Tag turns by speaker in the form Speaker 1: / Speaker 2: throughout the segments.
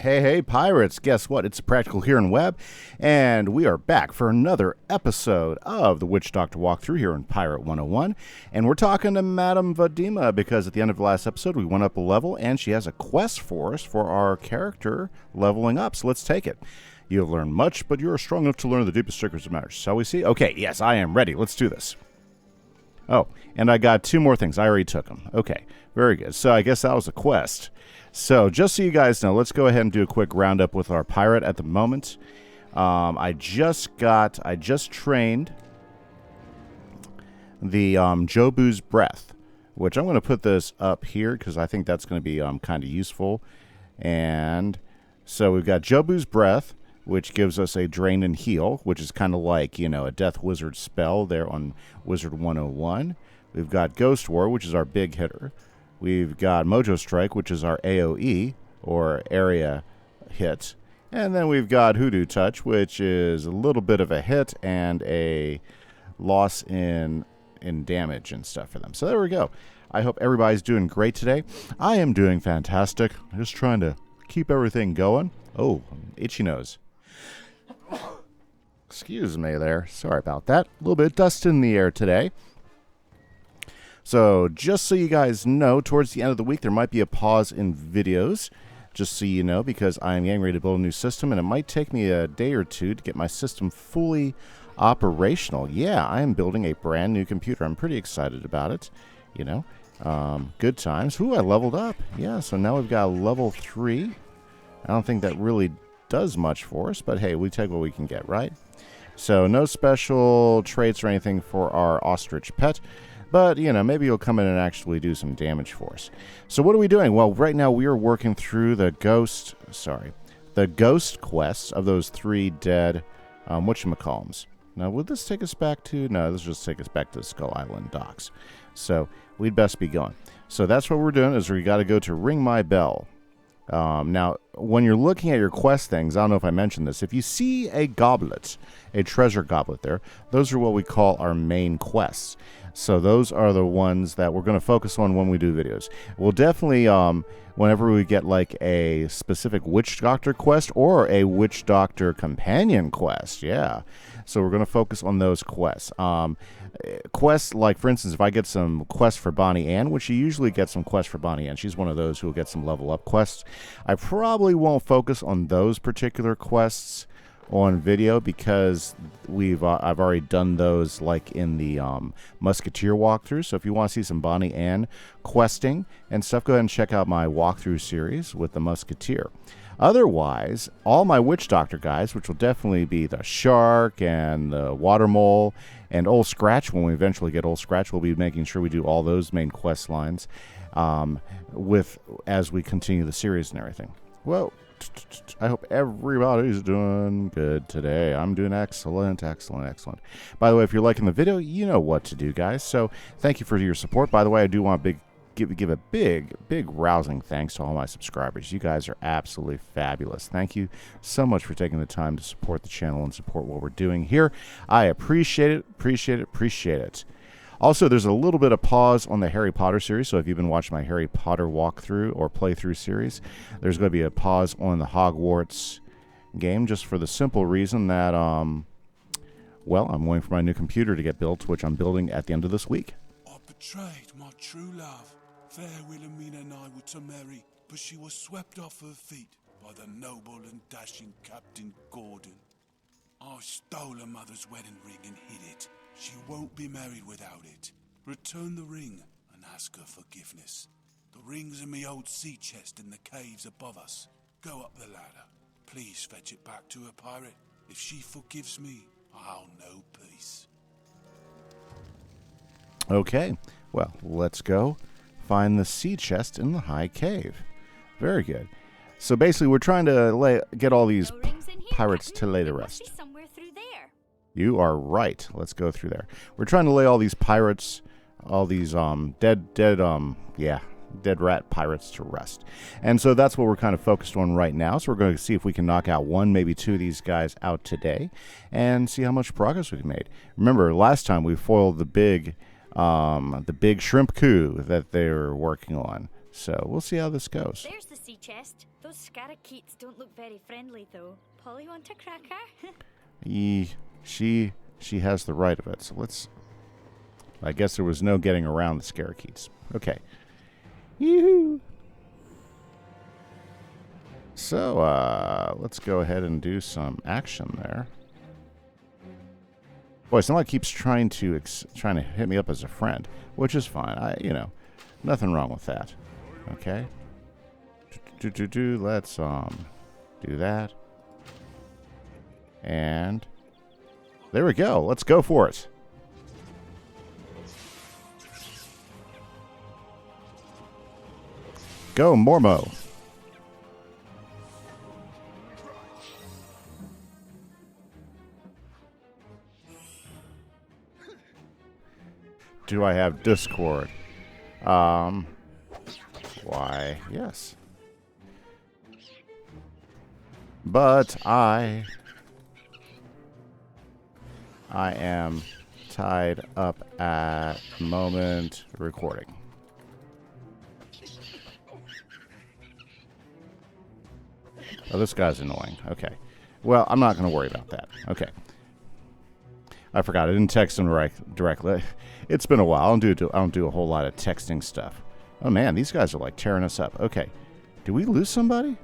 Speaker 1: Hey, pirates, guess what? It's Practical here in Web, and we are back for another episode of the Witchdoctor walkthrough here in Pirate 101, and we're talking to Madame Vadima because at the end of the last episode we went up a level, and she has a quest for us for our character leveling up, so let's take it. You have learned much, but you are strong enough to learn the deepest secrets of matters. Shall we see? Okay, yes, I am ready. Let's do this. Oh, and I got two more things. I already took them. Okay, very good. So I guess that was a quest. So just so you guys know, let's go ahead and do a quick roundup with our pirate at the moment. I just trained the Jobu's Breath, which I'm going to put this up here because I think that's going to be kind of useful. And so we've got Jobu's Breath, which gives us a Drain and Heal, which is kind of like, you know, a Death Wizard spell there on Wizard 101. We've got Ghost War, which is our big hitter. We've got Mojo Strike, which is our AoE, or area hit. And then we've got Hoodoo Touch, which is a little bit of a hit and a loss in damage and stuff for them. So there we go. I hope everybody's doing great today. I am doing fantastic. I'm just trying to keep everything going. Oh, itchy nose. Excuse me there. Sorry about that. A little bit of dust in the air today. So just so you guys know, towards the end of the week, there might be a pause in videos, just so you know, because I'm getting ready to build a new system, and it might take me a day or two to get my system fully operational. Yeah, I am building a brand new computer. I'm pretty excited about it, you know. Good times. Ooh, I leveled up. Yeah, so now we've got level 3. I don't think that really does much for us, but hey, we take what we can get, right? So no special traits or anything for our ostrich pet. But, you know, maybe you'll come in and actually do some damage for us. So what are we doing? Well, right now we are working through the ghost quests of those 3 dead, whatchamacallums. Now, would this take us back to... No, this will just take us back to the Skull Island docks. So we'd best be going. So that's what we're doing, is we got to go to Ring My Bell. Now, when you're looking at your quest things, I don't know if I mentioned this, if you see a goblet, a treasure goblet there, those are what we call our main quests. So those are the ones that we're going to focus on when we do videos. We'll definitely, whenever we get like a specific Witchdoctor quest or a Witchdoctor companion quest, yeah. So we're going to focus on those quests. Quests, like for instance, if I get some quests for Bonnie Ann, which you usually get some quests for Bonnie Ann, she's one of those who will get some level up quests. I probably won't focus on those particular quests on video because I've already done those like in the Musketeer walkthrough. So if you want to see some Bonnie Ann questing and stuff, go ahead and check out my walkthrough series with the Musketeer. Otherwise, all my Witchdoctor guys, which will definitely be the Shark and the Water Mole and Old Scratch, when we eventually get Old Scratch, we'll be making sure we do all those main quest lines as we continue the series and everything. Well, I hope everybody's doing good today. I'm doing excellent. By the way, if you're liking the video, you know what to do, guys. So thank you for your support. By the way, I do want to give a big rousing thanks to all my subscribers. You guys are absolutely fabulous. Thank you so much for taking the time to support the channel and support what we're doing here. I appreciate it. Also, there's a little bit of pause on the Harry Potter series, so if you've been watching my Harry Potter walkthrough or playthrough series, there's going to be a pause on the Hogwarts game, just for the simple reason that, well, I'm waiting for my new computer to get built, which I'm building at the end of this week.
Speaker 2: I betrayed my true love. Fair Wilhelmina and I were to marry, but she was swept off her feet by the noble and dashing Captain Gordon. I stole her mother's wedding ring and hid it. She won't be married without it. Return the ring and ask her forgiveness. The ring's in me old sea chest in the caves above us. Go up the ladder. Please fetch it back to her, pirate. If she forgives me, I'll know peace.
Speaker 1: Okay, well, let's go find the sea chest in the high cave. Very good. So basically, we're trying to get all these pirates to lay to rest. You are right. Let's go through there. We're trying to lay all these pirates, all these dead rat pirates to rest. And so that's what we're kind of focused on right now. So we're going to see if we can knock out 1, maybe 2 of these guys out today and see how much progress we've made. Remember, last time we foiled the big shrimp coup that they were working on. So we'll see how this goes.
Speaker 3: There's the sea chest. Those scarakeets don't look very friendly, though. Polly want a cracker?
Speaker 1: She has the right of it. So let's... I guess there was no getting around the scarakeets. Okay. Yoo-hoo! So, let's go ahead and do some action there. Boy, somebody keeps trying to hit me up as a friend, which is fine. Nothing wrong with that. Okay. Let's do that. And there we go. Let's go for it. Go, Mormo. Do I have Discord? Why, yes. But I am tied up at the moment recording. Oh, this guy's annoying. Okay. Well, I'm not going to worry about that. Okay. I forgot. I didn't text him directly. It's been a while. I don't do a whole lot of texting stuff. Oh, man. These guys are, like, tearing us up. Okay. Did we lose somebody?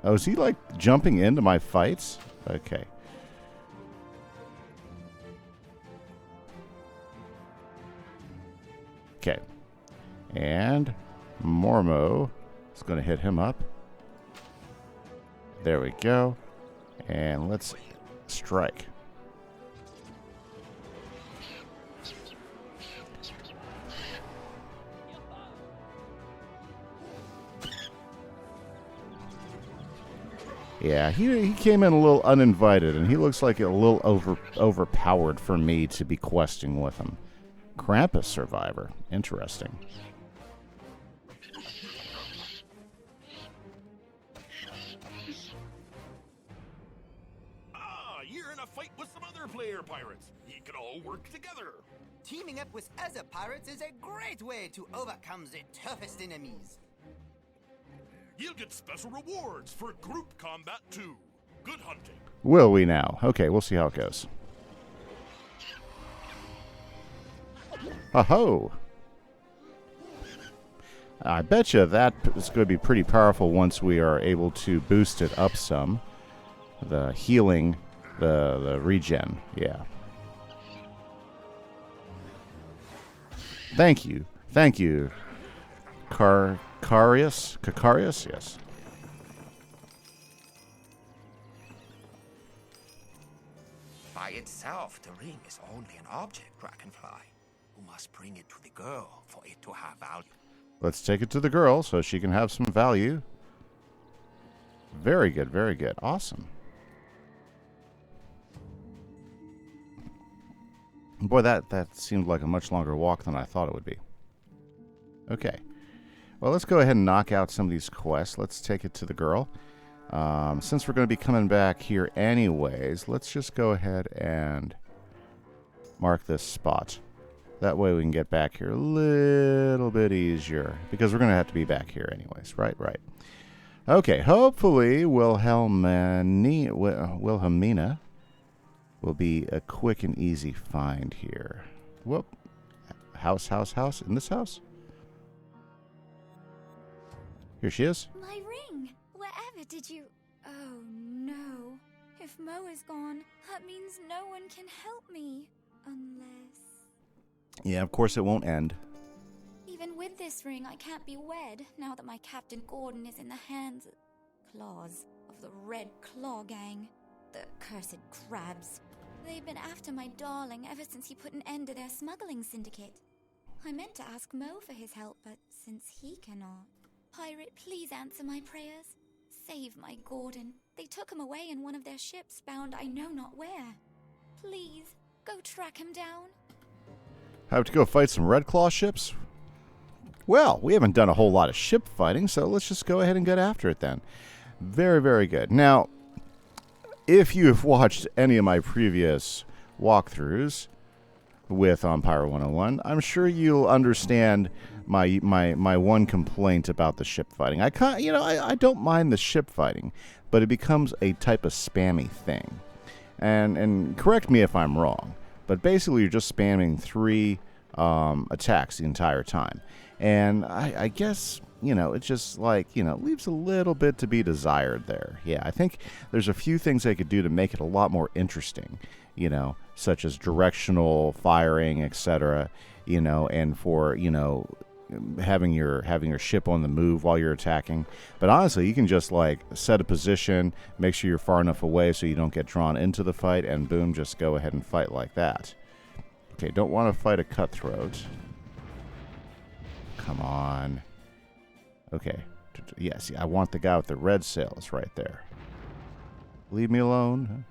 Speaker 1: Oh, is he, like, jumping into my fights? Okay. Okay. And Mormo is going to hit him up. There we go. And let's strike. Yeah, he came in a little uninvited, and he looks like a little overpowered for me to be questing with him. Krampus survivor. Interesting.
Speaker 4: You're in a fight with some other player pirates. You can all work together.
Speaker 5: Teaming up with other pirates is a great way to overcome the toughest enemies.
Speaker 4: You'll get special rewards for group combat too. Good hunting.
Speaker 1: Will we now? Okay, we'll see how it goes. Ho-ho! I bet you that is going to be pretty powerful once we are able to boost it up some. The healing, the regen, yeah. Thank you. Thank you. Kakarius, yes.
Speaker 6: By itself, the ring is only an object, Dragonfly. You must bring it to the girl for it to have value.
Speaker 1: Let's take it to the girl so she can have some value. Very good, very good. Awesome. Boy, that seemed like a much longer walk than I thought it would be. Okay. Well, let's go ahead and knock out some of these quests. Let's take it to the girl. Since we're going to be coming back here anyways, let's just go ahead and mark this spot. That way we can get back here a little bit easier, because we're going to have to be back here anyways. Right. Okay, hopefully Wilhelmina will be a quick and easy find here. Whoop. House. In this house? Here she is.
Speaker 3: My ring! Wherever did you... Oh, no. If Mo is gone, that means no one can help me. Unless...
Speaker 1: Yeah, of course it won't end.
Speaker 3: Even with this ring, I can't be wed, now that my Captain Gordon is in the hands... claws of the Red Claw Gang. The cursed crabs. They've been after my darling ever since he put an end to their smuggling syndicate. I meant to ask Mo for his help, but since he cannot... Pirate, please answer my prayers. Save my Gordon. They took him away in one of their ships bound I know not where. Please, go track him down.
Speaker 1: Have to go fight some Red Claw ships? Well, we haven't done a whole lot of ship fighting, so let's just go ahead and get after it then. Very, very good. Now, if you've watched any of my previous walkthroughs with Pirate101, I'm sure you'll understand my one complaint about the ship fighting. I don't mind the ship fighting, but it becomes a type of spammy thing. And correct me if I'm wrong, but basically you're just spamming 3 attacks the entire time. And I guess, it just leaves a little bit to be desired there. Yeah, I think there's a few things they could do to make it a lot more interesting, such as directional firing, etc., and for, having your ship on the move while you're attacking. But honestly, you can just set a position, make sure you're far enough away so you don't get drawn into the fight, and boom, just go ahead and fight like that. Okay, don't want to fight a cutthroat. Come on. Okay. Yes, I want the guy with the red sails right there. Leave me alone.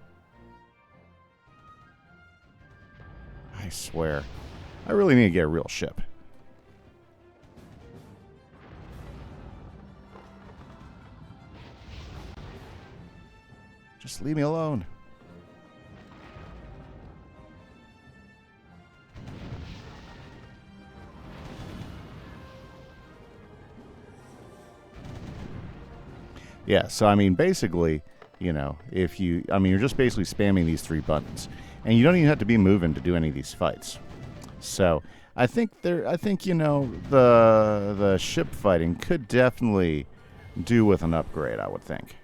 Speaker 1: I swear. I really need to get a real ship. Just leave me alone. Yeah, so I mean, basically, if you're just basically spamming these 3 buttons, and you don't even have to be moving to do any of these fights. So I think the ship fighting could definitely do with an upgrade. I would think.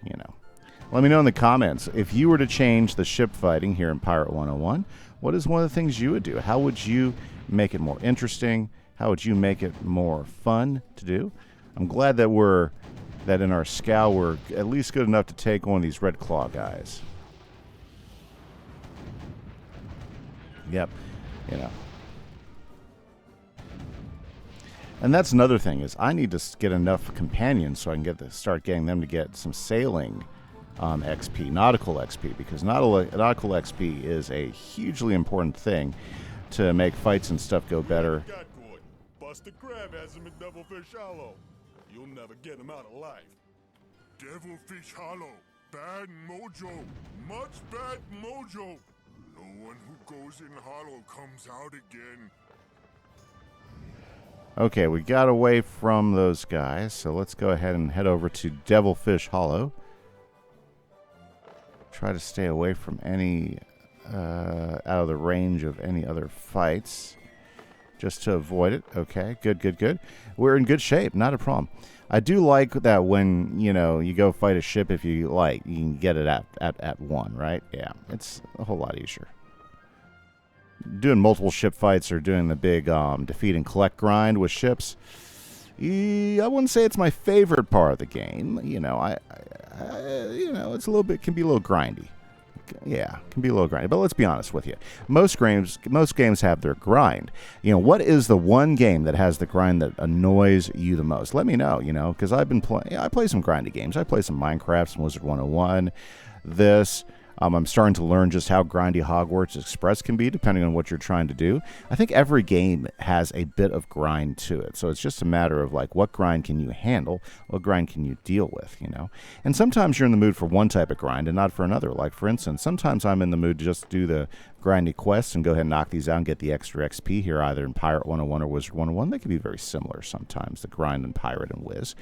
Speaker 1: Let me know in the comments if you were to change the ship fighting here in Pirate 101. What is one of the things you would do? How would you make it more interesting? How would you make it more fun to do? I'm glad that in our scow we're at least good enough to take on these red claw guys. Yep, And that's another thing is I need to get enough companions so I can start getting them to get some sailing XP, nautical XP, because nautical XP is a hugely important thing to make fights and stuff go better.
Speaker 4: Buster Crab has him in Devilfish Hollow. You'll never get him out alive.
Speaker 2: Devilfish Hollow. Bad mojo. Much bad mojo. No one who goes in hollow comes out again.
Speaker 1: Okay, we got away from those guys, so let's go ahead and head over to Devilfish Hollow. Try to stay away from any out of the range of any other fights, just to avoid it. Okay, good. We're in good shape, not a problem. I do like that when you go fight a ship, if you like, you can get it at one, right? Yeah, it's a whole lot easier. Doing multiple ship fights or doing the big defeat and collect grind with ships, I wouldn't say it's my favorite part of the game. It's a little bit, can be a little grindy. Yeah, can be a little grindy. But let's be honest with you. Most games have their grind. What is the one game that has the grind that annoys you the most? Let me know, because I've been playing. I play some grindy games. I play some Minecraft, some Wizard 101. I'm starting to learn just how grindy Hogwarts Express can be, depending on what you're trying to do. I think every game has a bit of grind to it, so it's just a matter of what grind can you handle, what grind can you deal with, And sometimes you're in the mood for one type of grind and not for another. Like, for instance, sometimes I'm in the mood to just do the grindy quests and go ahead and knock these out and get the extra XP here, either in Pirate 101 or Wizard 101. They can be very similar sometimes, the grind in Pirate and Wiz.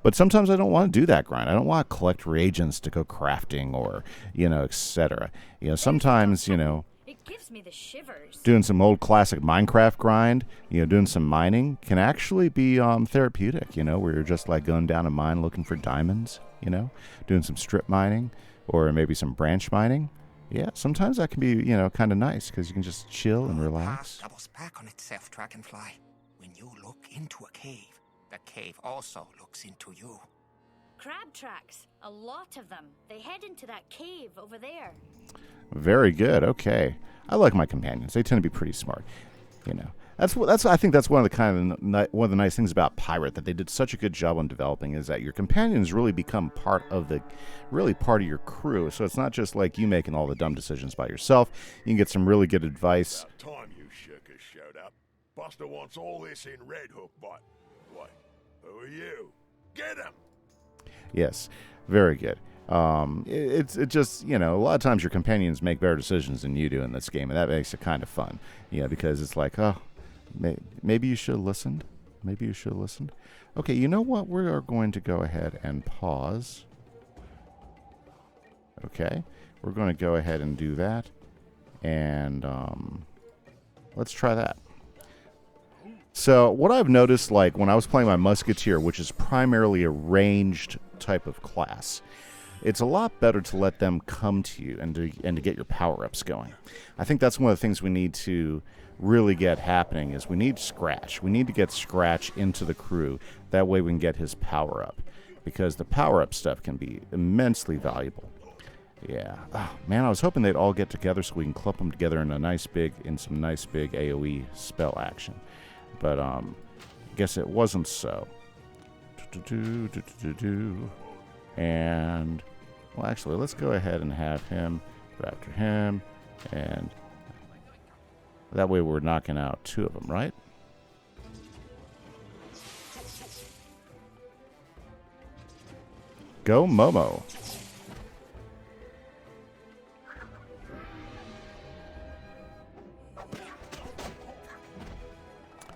Speaker 1: But sometimes I don't want to do that grind. I don't want to collect reagents to go crafting or, etc. Sometimes,
Speaker 7: it gives me the shivers.
Speaker 1: Doing some old classic Minecraft grind, doing some mining can actually be therapeutic, where you're just going down a mine looking for diamonds, doing some strip mining or maybe some branch mining. Yeah, sometimes that can be, kind of nice because you can just chill and relax.
Speaker 6: The path doubles back on itself, Dragonfly. When you look into a cave, the cave also looks into you.
Speaker 7: Crab tracks, a lot of them. They head into that cave over there.
Speaker 1: Very good. Okay, I like my companions. They tend to be pretty smart. That's I think that's one of the nice things about Pirate that they did such a good job on developing is that your companions really become part of your crew. So it's not just like you making all the dumb decisions by yourself. You can get some really good advice.
Speaker 2: About time you shookers showed up. Buster wants all this in Red Hook, but what? Who are you? Get him!
Speaker 1: Yes, very good. It just, a lot of times your companions make better decisions than you do in this game, and that makes it kind of fun. Because it's like, oh, maybe you should have listened. Maybe you should have listened. Okay, you know what? We are going to go ahead and pause. Okay, we're going to go ahead and do that. And let's try that. So what I've noticed, like when I was playing my Musketeer, which is primarily a ranged type of class, it's a lot better to let them come to you and to get your power-ups going. I think that's one of the things we need to really get happening is we need Scratch. We need to get Scratch into the crew. That way we can get his power-up, because the power-up stuff can be immensely valuable. Yeah. Oh, man, I was hoping they'd all get together so we can clump them together in some nice big AoE spell action. But I guess it wasn't so. And, well, actually, let's go ahead and have him go after him. And that way we're knocking out 2 of them, right? Go Momo.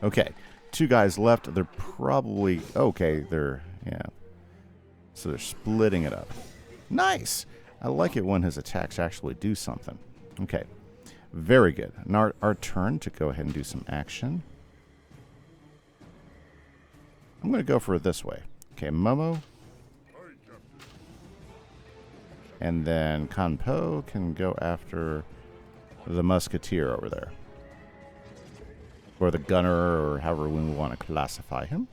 Speaker 1: Okay, 2 guys left. They're probably okay. Yeah. So they're splitting it up. Nice. I like it when his attacks actually do something. Okay, very good. Now our turn to go ahead and do some action. I'm going to go for it this way. Okay, Momo. And then Kanpo can go after the Musketeer over there. Or the Gunner, or however we want to classify him.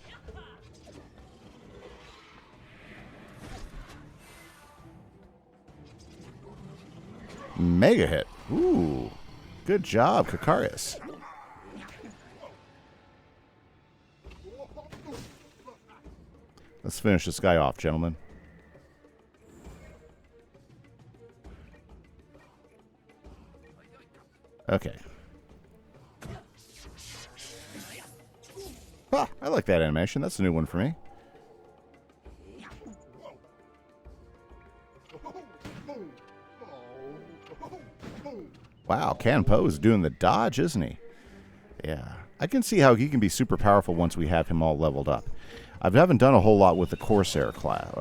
Speaker 1: Mega hit. Ooh. Good job, Kakarius. Let's finish this guy off, gentlemen. Okay. Ah, I like that animation. That's a new one for me. Wow, Kanpo is doing the dodge, isn't he? Yeah. I can see how he can be super powerful once we have him all leveled up. I haven't done a whole lot with the Corsair class.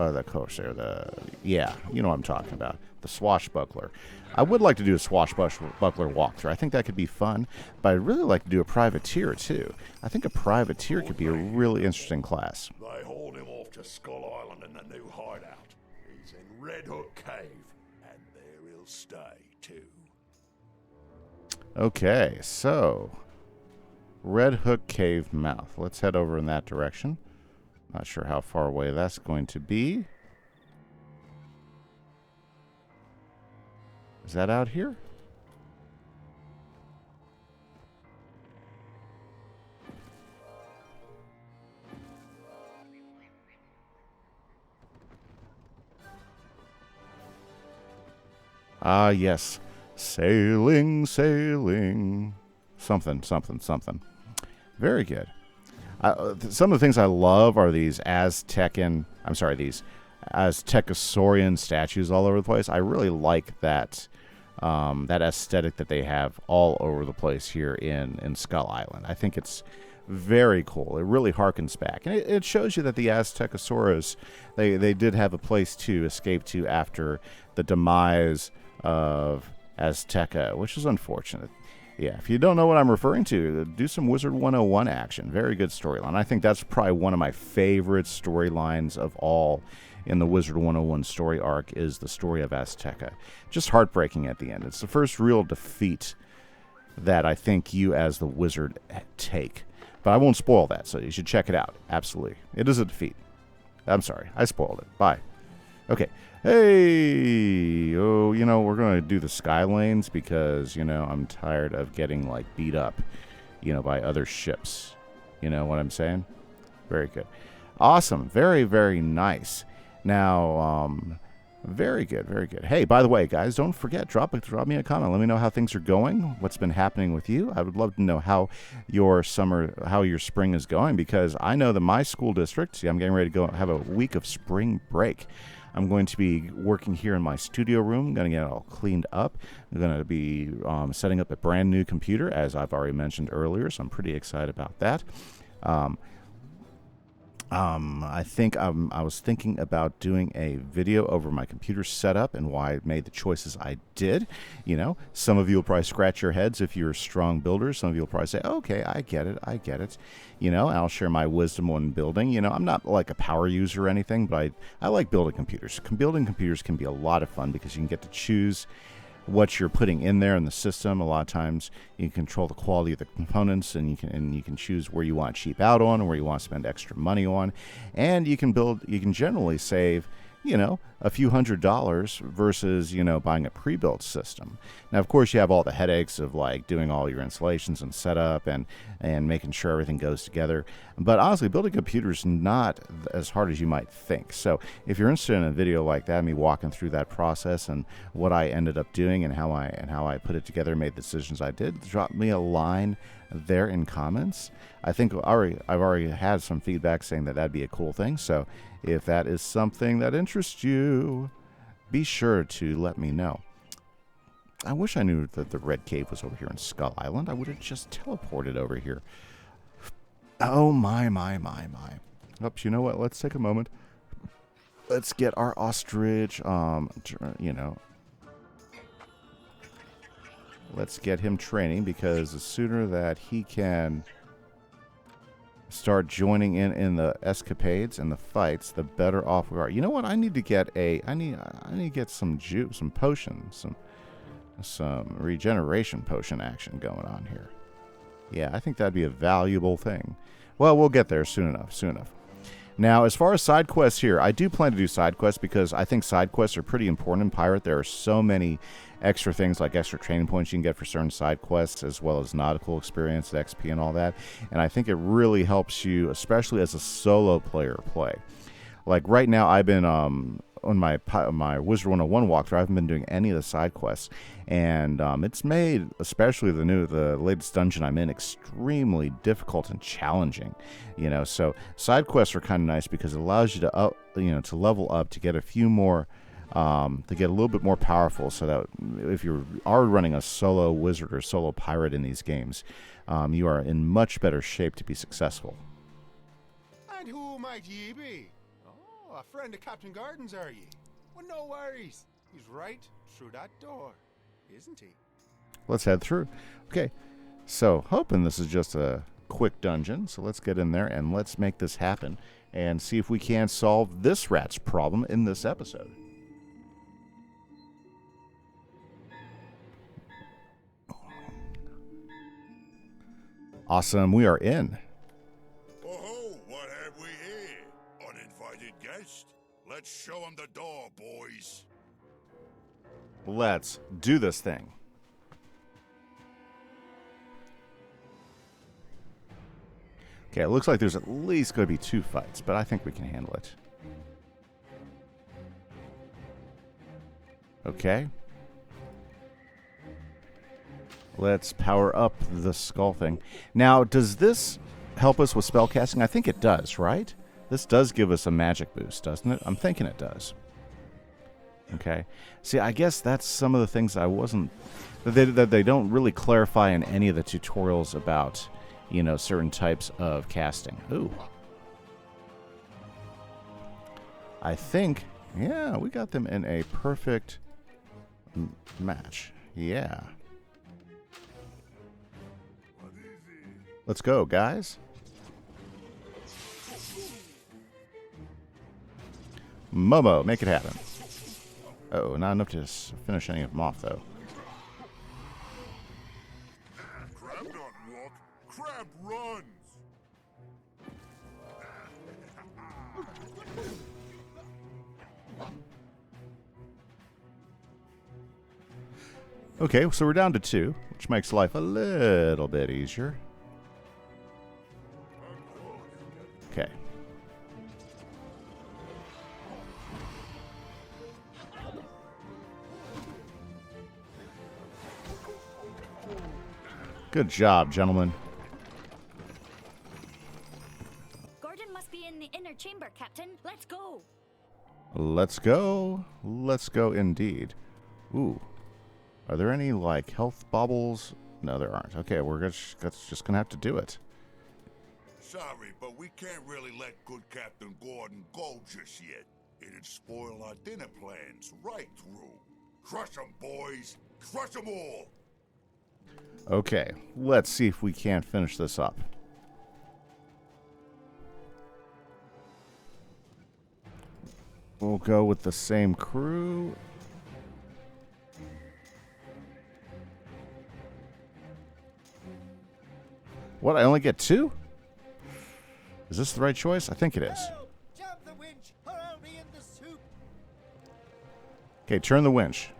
Speaker 1: Yeah, you know what I'm talking about. The Swashbuckler. I would like to do a Swashbuckler walkthrough. I think that could be fun, but I'd really like to do a Privateer, too. I think a Privateer could be a really interesting class.
Speaker 4: They hauled him off to Skull Island in the new hideout. He's in Red Hook Cave, and there he'll stay, too.
Speaker 1: Okay, so Red Hook Cave mouth. Let's head over in that direction. Not sure how far away that's going to be. Is that out here? Ah, yes. Sailing, sailing. Something, something, something. Very good. Some of the things I love are these Aztecosaurian statues all over the place. I really like that that aesthetic that they have all over the place here in Skull Island. I think it's very cool. It really harkens back. And it shows you that the Aztecosaurus, they did have a place to escape to after the demise of Azteca, which is unfortunate. Yeah, if you don't know what I'm referring to, do some Wizard 101 action. Very good storyline. I think that's probably one of my favorite storylines of all in the Wizard 101 story arc is the story of Azteca. Just heartbreaking at the end. It's the first real defeat that I think you as the wizard take. But I won't spoil that, so you should check it out. Absolutely. It is a defeat. I'm sorry. I spoiled it. Bye. Okay. Hey, we're going to do the Skylanes because, I'm tired of getting, beat up, by other ships. You know what I'm saying? Very good. Awesome. Very, very nice. Now, very good, very good. Hey, by the way, guys, don't forget, drop me a comment. Let me know how things are going, what's been happening with you. I would love to know how your spring is going, because I know that my school district, I'm getting ready to go have a week of spring break. I'm going to be working here in my studio room. I'm going to get it all cleaned up. I'm going to be setting up a brand new computer, as I've already mentioned earlier, so I'm pretty excited about that. I think I was thinking about doing a video over my computer setup and why I made the choices I did. You know, some of you will probably scratch your heads if you're strong builders. Some of you will probably say, okay, I get it. I get it. You know, I'll share my wisdom on building. You know, I'm not like a power user or anything, but I like building computers. Building computers can be a lot of fun because you can get to choose what you're putting in there in the system. A lot of times you can control the quality of the components, and you can choose where you want to cheap out on, or where you want to spend extra money on, and you can generally save, you know, a few $100s versus, you know, buying a pre-built system. Now, of course, you have all the headaches of like doing all your installations and setup and making sure everything goes together. But honestly, building a computer is not as hard as you might think. So if you're interested in a video like that, me walking through that process and what I ended up doing and how I put it together, made the decisions I did, drop me a line there in comments. I think I've already had some feedback saying that that'd be a cool thing. So if that is something that interests you, be sure to let me know. I wish I knew that the Red Cave was over here in Skull Island. I would have just teleported over here. Oh, my. Oops, you know what? Let's take a moment. Let's get our ostrich, you know. Let's get him training, because the sooner that he can start joining in the escapades and the fights, the better off we are. You know what? I need to get I need to get some potions, some regeneration potion action going on here. Yeah, I think that'd be a valuable thing. Well, we'll get there soon enough. Now, as far as side quests here, I do plan to do side quests because I think side quests are pretty important in Pirate. There are so many extra things like extra training points you can get for certain side quests, as well as nautical experience, XP, and all that. And I think it really helps you, especially as a solo player, play. Like right now, I've been on my Wizard101 walkthrough, I haven't been doing any of the side quests, and it's made, especially the latest dungeon I'm in, extremely difficult and challenging. You know, so side quests are kind of nice because it allows you to to level up, to get a few more, to get a little bit more powerful, so that if you are running a solo wizard or solo pirate in these games, you are in much better shape to be successful.
Speaker 8: And who might ye be? A friend of Captain Garden's, are ye? Well, no worries. He's right through that door, isn't he?
Speaker 1: Let's head through. Okay, so hoping this is just a quick dungeon, so let's get in there and let's make this happen and see if we can solve this rat's problem in this episode. Awesome, we are in.
Speaker 4: Let's show him the door, boys.
Speaker 1: Let's do this thing. Okay, it looks like there's at least going to be 2 fights, but I think we can handle it. Okay. Let's power up the skull thing. Now, does this help us with spellcasting? I think it does, right? This does give us a magic boost, doesn't it? I'm thinking it does. Okay. See, I guess that's some of the things I wasn't... that they don't really clarify in any of the tutorials about, you know, certain types of casting. Ooh. I think... yeah, we got them in a perfect match. Yeah. Let's go, guys. Momo, make it happen. Oh, not enough to finish any of them off, though.
Speaker 4: Crab don't walk. Crab runs.
Speaker 1: Okay, so we're down to 2, which makes life a little bit easier. Okay. Good job, gentlemen.
Speaker 7: Gordon must be in the inner chamber, Captain. Let's go.
Speaker 1: Let's go. Let's go indeed. Ooh. Are there any, like, health baubles? No, there aren't. Okay, we're just going to have to do it.
Speaker 4: Sorry, but we can't really let good Captain Gordon go just yet. It'd spoil our dinner plans right through. Crush 'em, boys! Crush 'em all!
Speaker 1: Okay, let's see if we can't finish this up. We'll go with the same crew. What, I only get 2? Is this the right choice? I think it is.
Speaker 5: Jump the winch, or I'll be in the soup.
Speaker 1: Okay, turn the winch.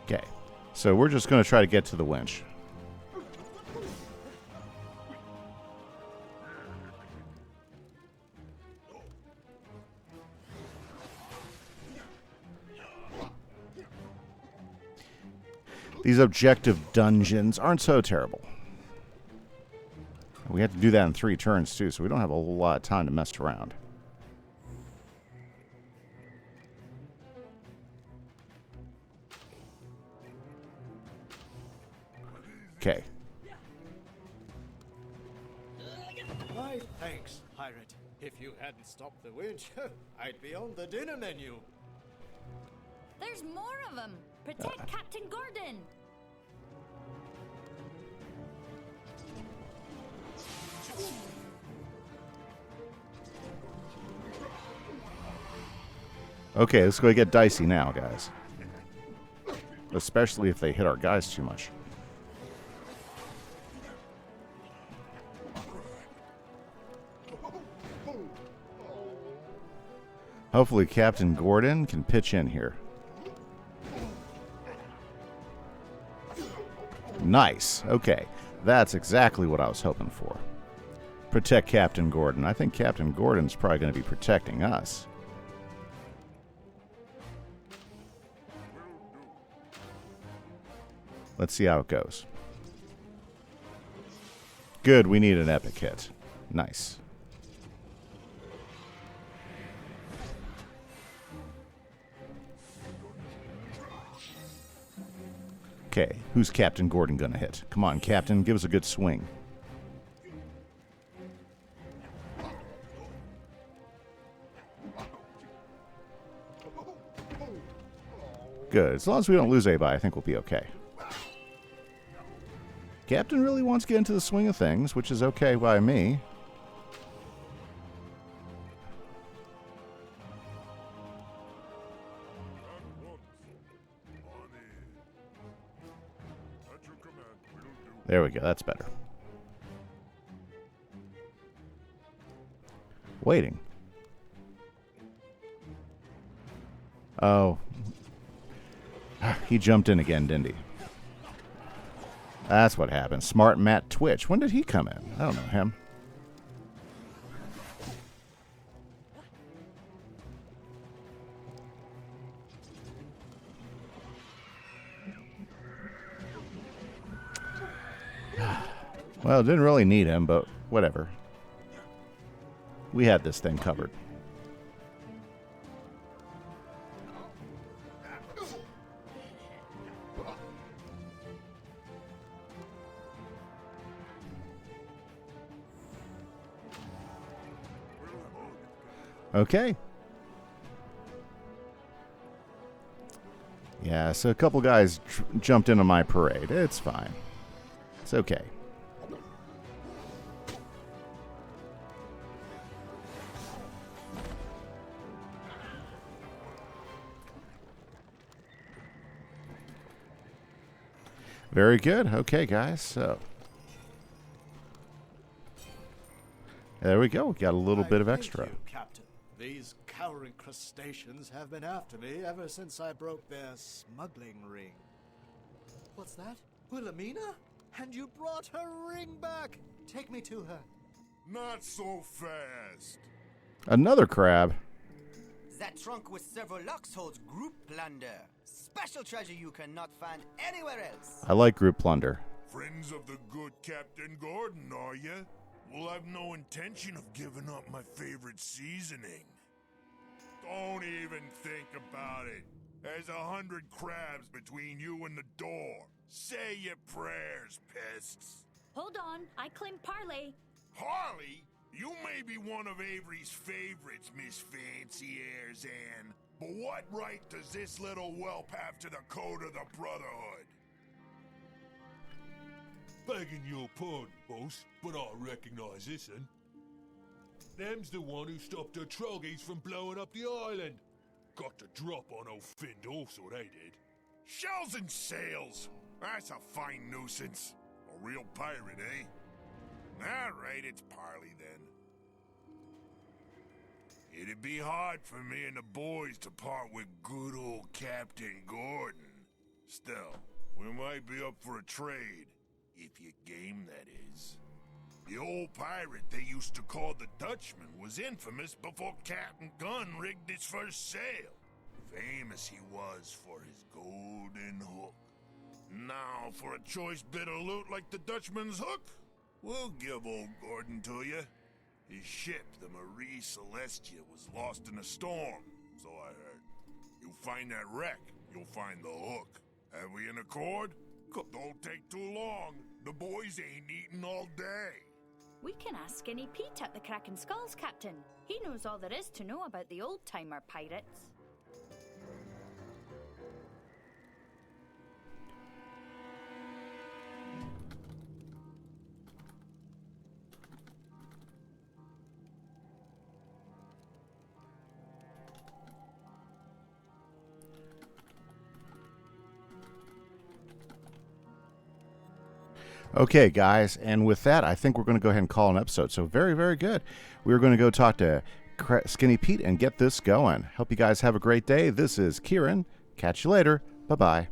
Speaker 1: Okay, so we're just going to try to get to the winch. These objective dungeons aren't so terrible. We have to do that in 3 turns, too, so we don't have a whole lot of time to mess around. Okay.
Speaker 9: My thanks, pirate. If you hadn't stopped the winch, I'd be on the dinner menu.
Speaker 7: There's more of them. Protect Captain Gordon.
Speaker 1: Okay, let's go get dicey now, guys. Especially if they hit our guys too much. Hopefully Captain Gordon can pitch in here. Nice. Okay. That's exactly what I was hoping for. Protect Captain Gordon. I think Captain Gordon's probably going to be protecting us. Let's see how it goes. Good, we need an epic hit. Nice. Okay, who's Captain Gordon gonna hit? Come on, Captain, give us a good swing. Good, as long as we don't lose anybody, I think we'll be okay. Captain really wants to get into the swing of things, which is okay by me. There we go, that's better. Waiting. Oh. He jumped in again, didn't he? That's what happened. Smart Matt Twitch. When did he come in? I don't know him. Well, didn't really need him, but whatever. We had this thing covered. Okay. Yeah, so a couple guys jumped into my parade. It's fine. It's okay. Very good. Okay, guys, so there we go. We got a little bit of extra.
Speaker 9: Thank you, Captain. These cowering crustaceans have been after me ever since I broke their smuggling ring. What's that? Wilhelmina? And you brought her ring back! Take me to her.
Speaker 4: Not so fast.
Speaker 1: Another crab.
Speaker 5: That trunk with several locks holds group plunder. Special treasure you cannot find anywhere else.
Speaker 1: I like group plunder.
Speaker 4: Friends of the good Captain Gordon, are you? Well, I've no intention of giving up my favorite seasoning. Don't even think about it. There's 100 crabs between you and the door. Say your prayers, pests.
Speaker 7: Hold on, I claim Parley.
Speaker 4: Harley, you may be one of Avery's favorites, Miss Fancy Airs Ann. But what right does this little whelp have to the code of the Brotherhood?
Speaker 10: Begging your pardon, boss, but I recognize this one. Them's the one who stopped the troggies from blowing up the island. Got the drop on old Findle, so they did.
Speaker 4: Shells and sails. That's a fine nuisance. A real pirate, eh? All right, it's Parley then. It'd be hard for me and the boys to part with good old Captain Gordon. Still, we might be up for a trade. If you game, that is. The old pirate they used to call the Dutchman was infamous before Captain Gunn rigged his first sail. Famous he was for his golden hook. Now, for a choice bit of loot like the Dutchman's hook, we'll give old Gordon to you. His ship, the Marie Celestia, was lost in a storm, so I heard. You find that wreck, you'll find the hook. Have we an accord? Don't take too long. The boys ain't eating all day.
Speaker 7: We can ask Skinny Pete at the Kraken Skulls, Captain. He knows all there is to know about the old-timer pirates.
Speaker 1: Okay, guys, and with that, I think we're going to go ahead and call an episode. So very, very good. We're going to go talk to Skinny Pete and get this going. Hope you guys have a great day. This is Kieran. Catch you later. Bye-bye.